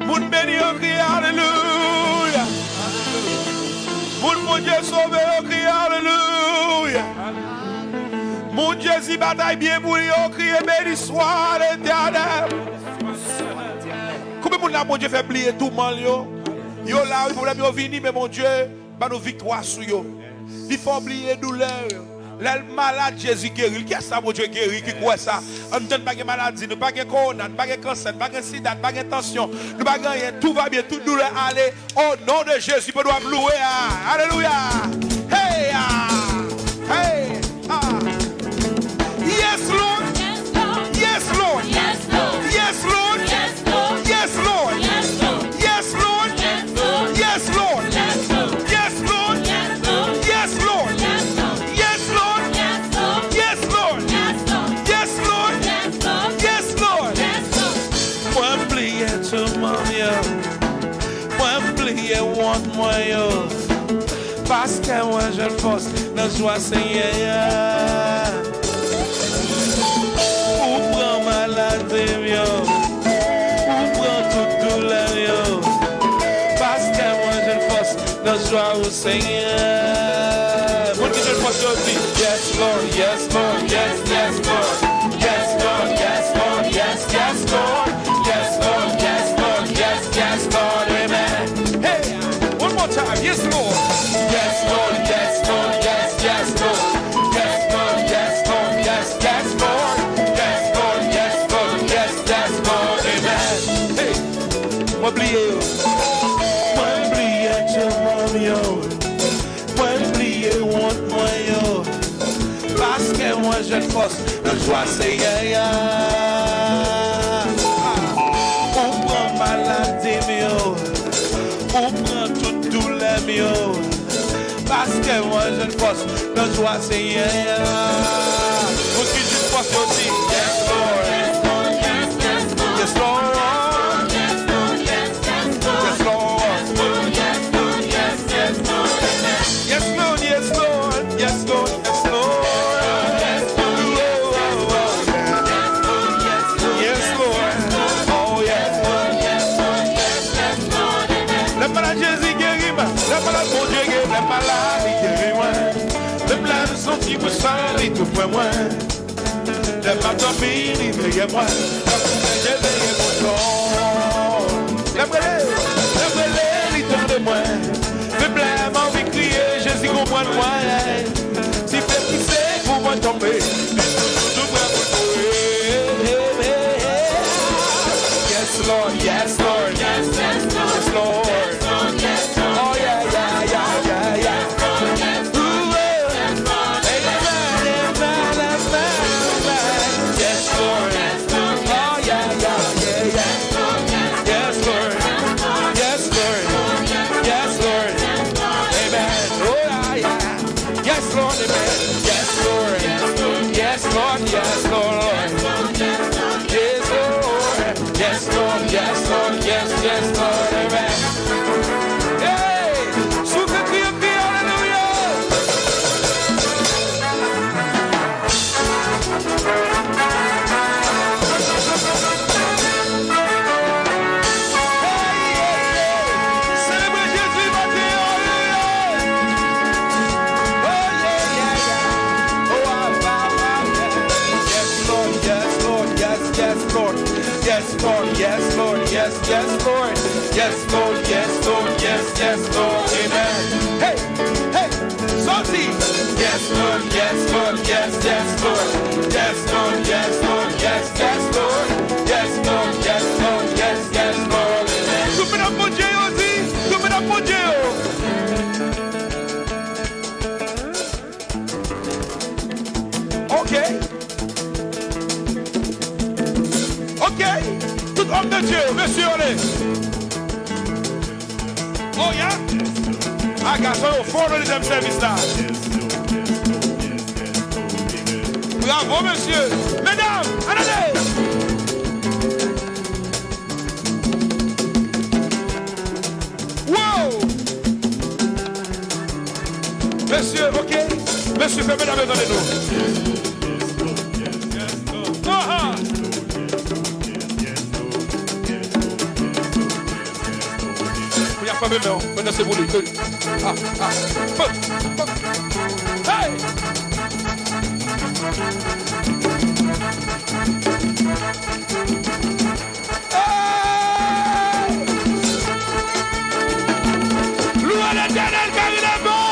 Moun béni au cri, alléluia. Moun mon Dieu sauvé au cri, alléluia. Mon Dieu si bataille bien pour lui au cri, béni soit l'éternel. Combien de monde mon Dieu fait plier tout le monde yo là, il faut bien venir, mais mon Dieu, bah nous victoire sur yo. Il faut oublier douleur. Les malades, Jésus guérit. Qui est ça, mon Dieu guérit? Qui croit ça? On ne donne pas de maladie, nous pas de corona, nous pas de cancer, nous pas de sida, nous pas de tension, nous pas de rien. Tout va bien, toute douleur allez. Au nom de Jésus, nous doit louer. Alléluia. Hey, hey, Yes, Lord. Yes, Lord. Yes, Lord. Yes, Lord. Yes, Lord. Yes, Lord. Yes, Lord. Yes, Lord. Yes, Lord. Yes, Lord. Yes, Lord. Yes, Lord. Yes, Lord. Yes, Lord. Yes, Lord. Moi plier tout mon yo. Moi plier want moi yo. Parce que moi je force dans joie Seigneur. Ou prend maladie yo. Ou prend toute douleur yo. Parce que moi je force dans joie au Seigneur. Moi qui je force aussi. Yes Lord, yes Lord, yes, yes Lord. Yes Lord, yes Lord, yes, yes Lord. Yes Lord, yes Lord, yes, yes Lord, amen. Hey, one more time, yes Lord. Yes Lord, yes Lord, yes, yes Lord. Yes Lord, yes Lord, yes, yes Lord. Yes Lord, yes Lord, yes, yes Lord, amen. Hey, m'oubliez tout mon yo. M'oubliez want moi yo. Parce que moi je force le joie Seigneur. On prend maladie mio. On prend toute douleur mio. Parce que moi je force le joie Seigneur. Vous qui je force aussi. Yes Lord. Yes Lord. Yes Lord. Yes Lord. Yes Lord. Yes Lord. Yes Lord. Yes Lord. Yes Lord. Qui me sent tout pour moi. Le matin, il veille moi. Je veille mon corps. Le brûlé, il tombe de moi. Le blême, envie de crier, Jésus comprend moi. Si fait qui c'est pour moi tomber. Yes, Lord, yes, Lord, yes, yes, Lord, yes, Lord, yes, Lord. Oh, yeah, yeah, yeah, yeah, yeah. Yes, Lord, yes, Lord. Yes, Lord. Yes, Lord, yes, Lord, yes, yes, Lord, amen. Hey, souffle crie, hallelujah. Célébrez Jésus, matin, hallelujah. Oh, yeah, yeah, yeah. Oh, yes, Lord, yes, Lord, yes, yes, Lord. Yes, Lord, yes, Lord, yes, yes, Lord. Yes, Lord, yes, Lord, yes, yes, Lord, amen. Hey, hey, Salty. Yes, Lord, yes, Lord, yes, yes, Lord. Yes, Lord, yes, Lord, yes, yes, Lord. Yes, Lord, yes, Lord, yes, yes, Lord, amen. Tout le monde applaudit aussi, tout le monde applaudit. Ok. Ok, tout homme de Dieu, monsieur, allez. Oh, yeah. Ah, garçon, au fond, le deuxième service là. Bravo, monsieur. Mesdames, allez. Wow. Monsieur, ok. Monsieur, fermez la main dans les dos. pas même, maintenant c'est pour lui. Ah, ah, hey! Louez l'Éternel car il est bon!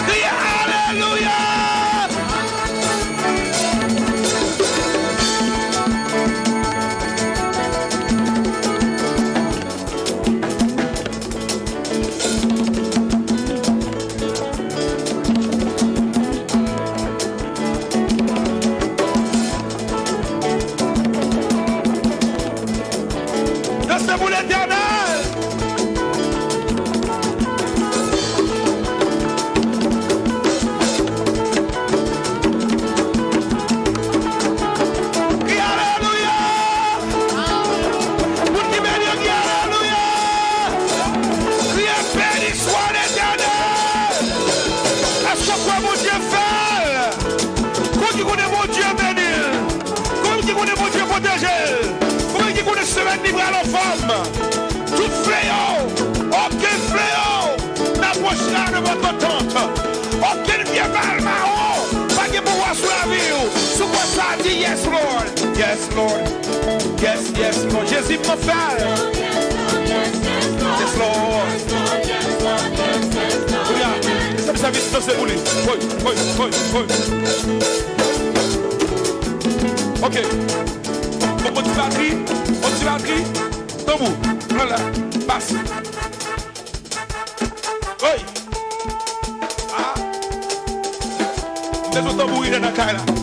Criez Alléluia! C'est pour l'Éternel. Crie Alléluia. Pour qui bénit, crie Alléluia. Criez béni soit l'Éternel. À chaque fois mon Dieu fait. Quand tu connais mon Dieu béni. Quand tu connais mon Dieu protégé. Qui connaît semaine libre à la femme, tout fléau, aucun fléau n'approchera de votre tente, aucun bien mal marron, pas de pouvoir sur la vie. Sous quoi ça dit yes Lord, yes Lord, yes, yes Lord, Jésus mon frère, yes Lord. Regarde, ça vient se rouler, oui. Ok. On dit batterie, tambour, voilà, passe. Oui. Ah. Des autres tambours, il est dans la caille là.